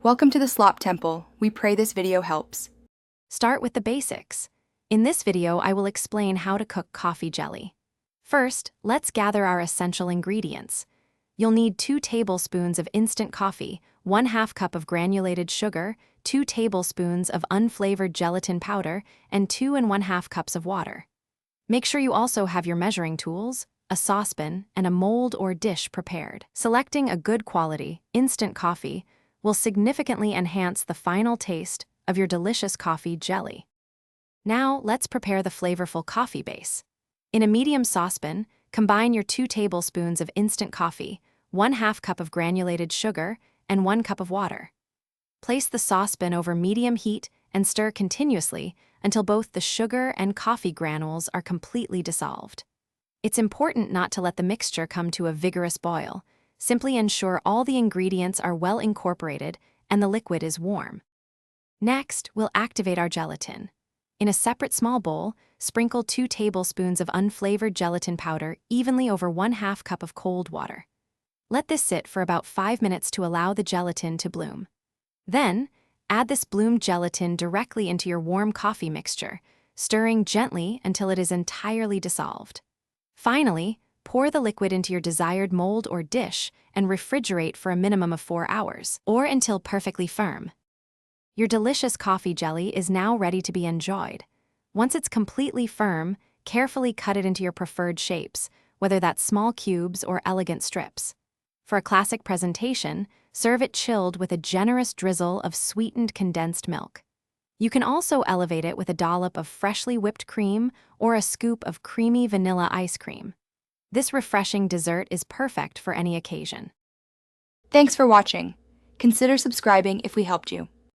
Welcome to the Slop Temple. We pray this video helps. Start with the basics. In this video, I will explain how to cook coffee jelly. First, let's gather our essential ingredients. You'll need 2 tablespoons of instant coffee, 1/2 cup of granulated sugar, 2 tablespoons of unflavored gelatin powder, and 2 1/2 cups of water. Make sure you also have your measuring tools, a saucepan, and a mold or dish prepared. Selecting a good quality, instant coffee will significantly enhance the final taste of your delicious coffee jelly. Now, let's prepare the flavorful coffee base. In a medium saucepan, combine your 2 tablespoons of instant coffee, 1/2 cup of granulated sugar, and 1 cup of water. Place the saucepan over medium heat and stir continuously until both the sugar and coffee granules are completely dissolved. It's important not to let the mixture come to a vigorous boil. Simply ensure all the ingredients are well incorporated and the liquid is warm. Next, we'll activate our gelatin. In a separate small bowl, sprinkle 2 tablespoons of unflavored gelatin powder evenly over 1/2 cup of cold water. Let this sit for about 5 minutes to allow the gelatin to bloom. Then, add this bloomed gelatin directly into your warm coffee mixture, stirring gently until it is entirely dissolved. Finally, pour the liquid into your desired mold or dish and refrigerate for a minimum of 4 hours, or until perfectly firm. Your delicious coffee jelly is now ready to be enjoyed. Once it's completely firm, carefully cut it into your preferred shapes, whether that's small cubes or elegant strips. For a classic presentation, serve it chilled with a generous drizzle of sweetened condensed milk. You can also elevate it with a dollop of freshly whipped cream or a scoop of creamy vanilla ice cream. This refreshing dessert is perfect for any occasion. Thanks for watching. Consider subscribing if we helped you.